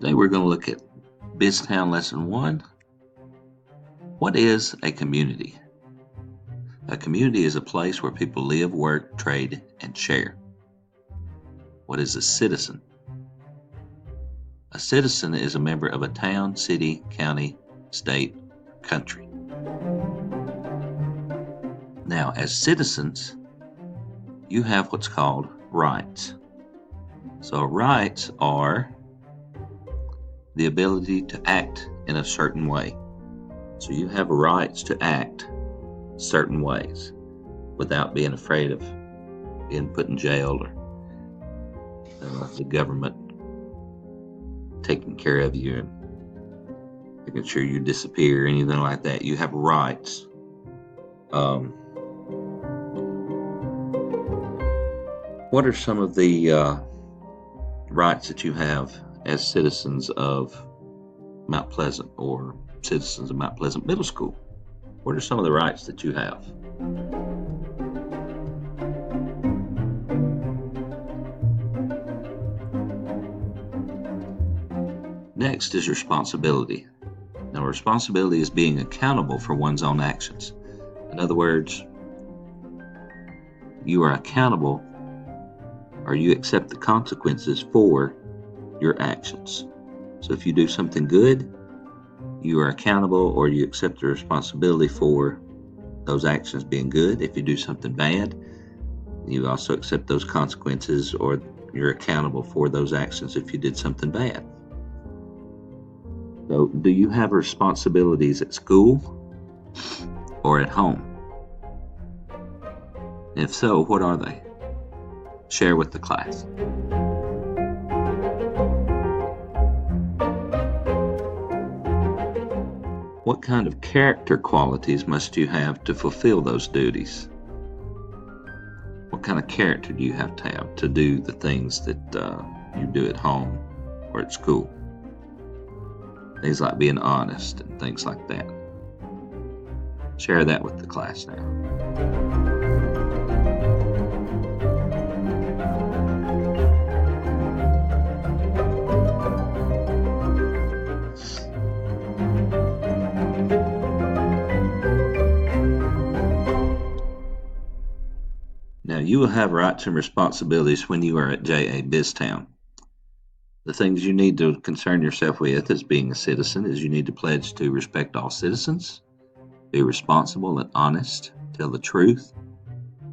Today we're going to look at Biztown Lesson 1. What is a community? A community is a place where people live, work, trade, and share. What is a citizen? A citizen is a member of a town, city, county, state, country. Now, as citizens, you have what's called rights. So rights are the ability to act in a certain way. So you have rights to act certain ways without being afraid of being put in jail or the government taking care of you and making sure you disappear or anything like that. You have rights. What are some of the rights that you have as citizens of Mount Pleasant or citizens of Mount Pleasant Middle School? What are some of the rights that you have? Next is responsibility. Now, responsibility is being accountable for one's own actions. In other words, you are accountable, or you accept the consequences for your actions. So if you do something good, you are accountable, or you accept the responsibility for those actions being good. If you do something bad, you also accept those consequences, or you're accountable for those actions if you did something bad. So do you have responsibilities at school or at home? If so, what are they? Share with the class. What kind of character qualities must you have to fulfill those duties? What kind of character do you have to do the things that you do at home or at school? Things like being honest and things like that. Share that with the class now. Now, you will have rights and responsibilities when you are at J.A. Biztown. The things you need to concern yourself with as being a citizen is you need to pledge to respect all citizens, be responsible and honest, tell the truth,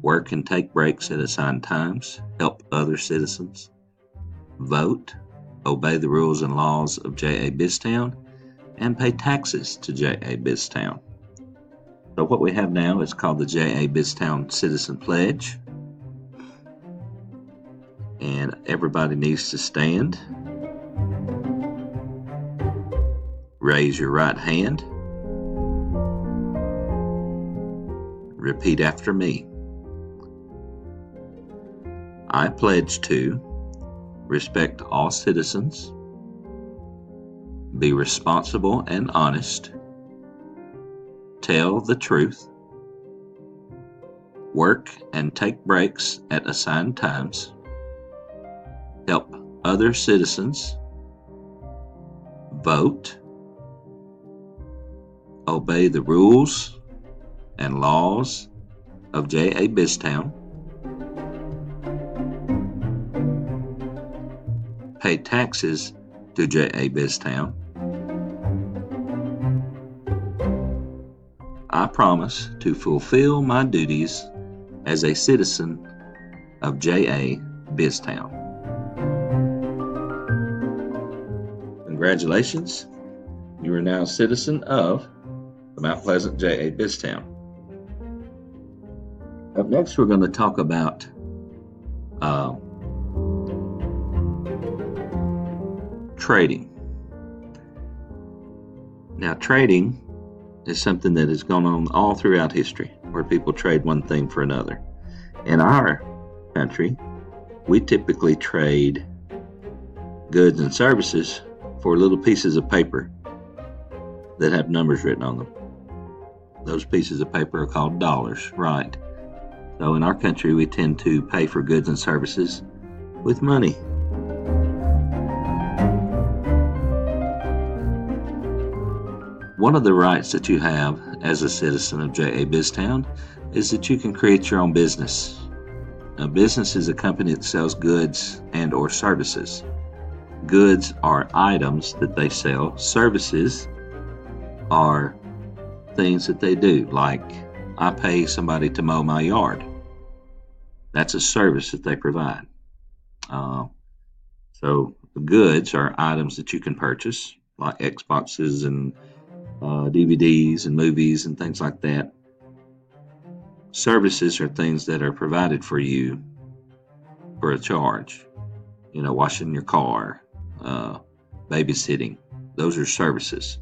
work and take breaks at assigned times, help other citizens, vote, obey the rules and laws of J.A. Biztown, and pay taxes to J.A. Biztown. So what we have now is called the J.A. Biztown Citizen Pledge. And everybody needs to stand. Raise your right hand. Repeat after me. I pledge to respect all citizens, be responsible and honest, tell the truth, work and take breaks at assigned times, help other citizens, vote, obey the rules and laws of J.A. Biztown, pay taxes to J.A. Biztown. I promise to fulfill my duties as a citizen of J.A. Biztown. Congratulations, you are now a citizen of the Mount Pleasant J.A. Biztown. Up next, we're going to talk about trading. Now, trading is something that has gone on all throughout history, where people trade one thing for another. In our country, we typically trade goods and services for little pieces of paper that have numbers written on them. Those pieces of paper are called dollars, right? So in our country, we tend to pay for goods and services with money. One of the rights that you have as a citizen of J.A. Biztown is that you can create your own business. A business is a company that sells goods and or services. Goods are items that they sell. Services are things that they do, like I pay somebody to mow my yard. That's a service that they provide. So the goods are items that you can purchase, like Xboxes and DVDs and movies and things like that. Services are things that are provided for you for a charge. Washing your car, babysitting. Those are services.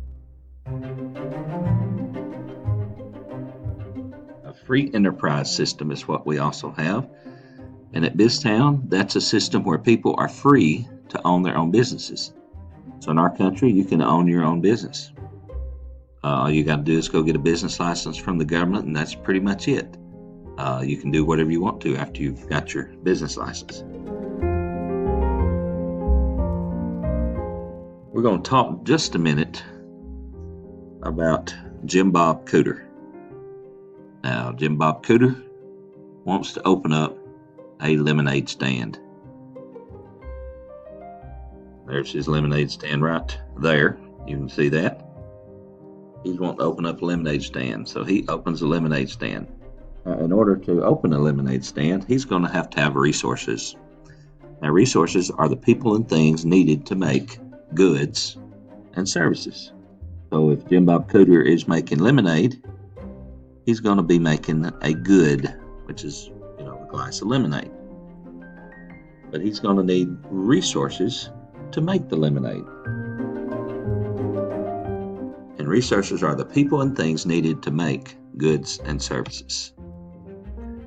A free enterprise system is what we also have. And at Biztown, that's a system where people are free to own their own businesses. So in our country, you can own your own business. All you got to do is go get a business license from the government, and that's pretty much it. You can do whatever you want to after you've got your business license. We're going to talk just a minute about Jim Bob Cooter. Now, Jim Bob Cooter wants to open up a lemonade stand. There's his lemonade stand right there. You can see that. He's wanting to open up a lemonade stand, so he opens a lemonade stand. In order to open a lemonade stand, he's going to have resources. Now, resources are the people and things needed to make goods and services. So if Jim Bob Cooter is making lemonade, he's going to be making a good, which is, a glass of lemonade. But he's going to need resources to make the lemonade. And resources are the people and things needed to make goods and services.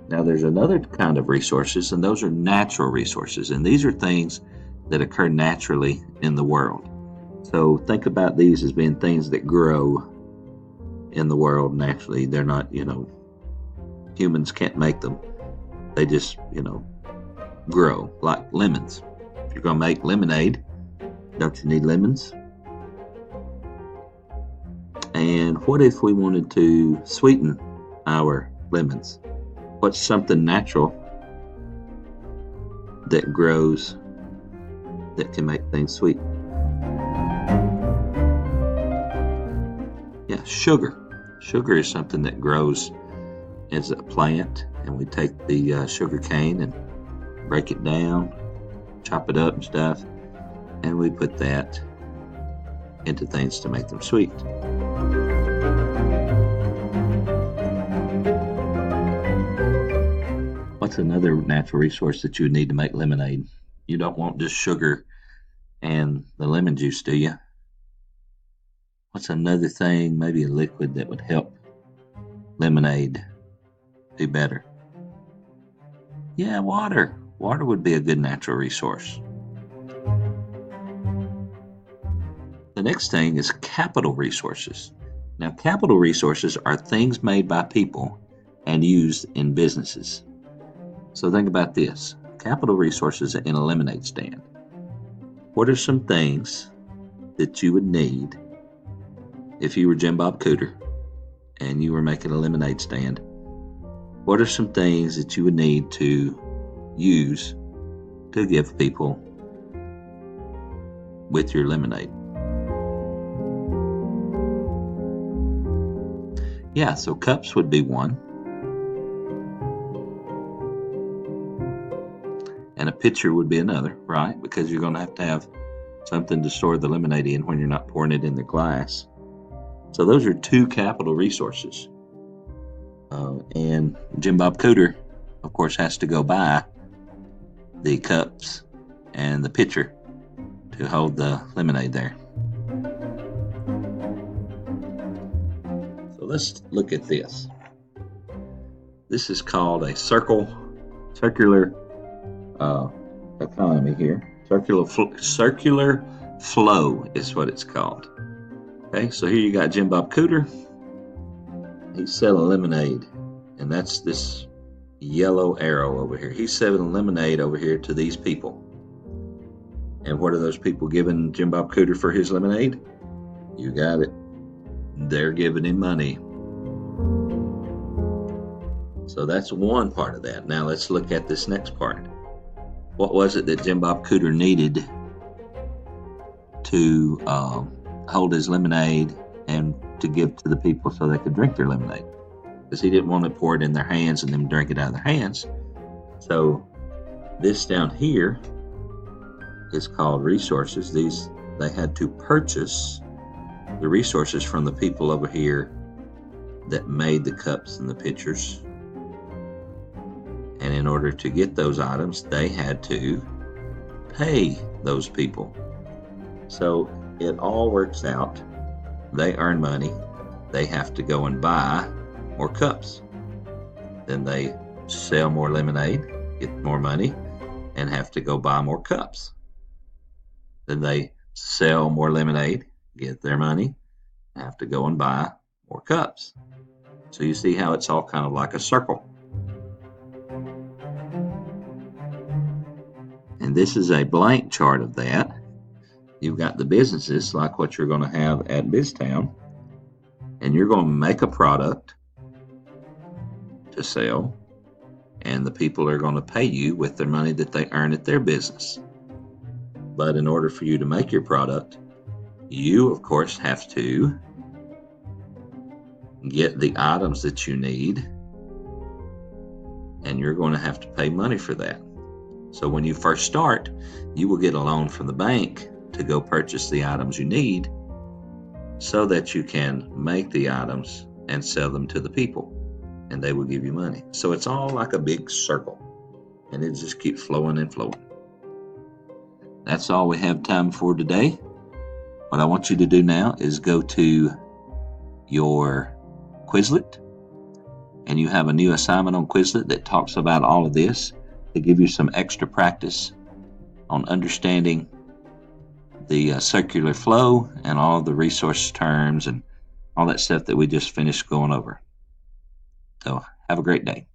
Now, there's another kind of resources, and those are natural resources. And these are things that occur naturally in the world. So think about these as being things that grow in the world naturally. They're not, humans can't make them. They just, grow, like lemons. If you're going to make lemonade, don't you need lemons? And what if we wanted to sweeten our lemons? What's something natural that grows that can make things sweet? Yeah, sugar. Sugar is something that grows as a plant, and we take the sugar cane and break it down, chop it up and stuff, and we put that into things to make them sweet. What's another natural resource that you would need to make lemonade? You don't want just sugar and the lemon juice, do you? What's another thing, maybe a liquid that would help lemonade do better? Yeah, water. Water would be a good natural resource. The next thing is capital resources. Now, capital resources are things made by people and used in businesses. So think about this. Capital resources in a lemonade stand. What are some things that you would need if you were Jim Bob Cooter and you were making a lemonade stand? What are some things that you would need to use to give people with your lemonade? Yeah, so cups would be one. And a pitcher would be another, right? Because you're going to have something to store the lemonade in when you're not pouring it in the glass. So those are two capital resources. And Jim Bob Cooter, of course, has to go buy the cups and the pitcher to hold the lemonade there. So let's look at this. This is called a circular economy here. Circular flow is what it's called. Okay, so here you got Jim Bob Cooter. He's selling lemonade, and that's this yellow arrow over here. He's selling lemonade over here to these people. And what are those people giving Jim Bob Cooter for his lemonade? You got it. they're giving him money. So that's one part of that. Now let's look at this next part. What was it that Jim Bob Cooter needed to hold his lemonade and to give to the people so they could drink their lemonade? Because he didn't want to pour it in their hands and them drink it out of their hands. So this down here is called resources. They had to purchase the resources from the people over here that made the cups and the pitchers. And in order to get those items, they had to pay those people. So it all works out. They earn money. They have to go and buy more cups. Then they sell more lemonade, get more money, and have to go buy more cups. Then they sell more lemonade, get their money, have to go and buy more cups. So you see how it's all kind of like a circle. And this is a blank chart of that. You've got the businesses like what you're going to have at Biztown, and you're going to make a product to sell, and the people are going to pay you with their money that they earn at their business. But in order for you to make your product, you of course have to get the items that you need, and you're going to have to pay money for that. So when you first start, you will get a loan from the bank to go purchase the items you need so that you can make the items and sell them to the people, and they will give you money. So it's all like a big circle, and it just keeps flowing and flowing. That's all we have time for today. What I want you to do now is go to your Quizlet, and you have a new assignment on Quizlet that talks about all of this to give you some extra practice on understanding the circular flow and all of the resource terms and all that stuff that we just finished going over. So have a great day.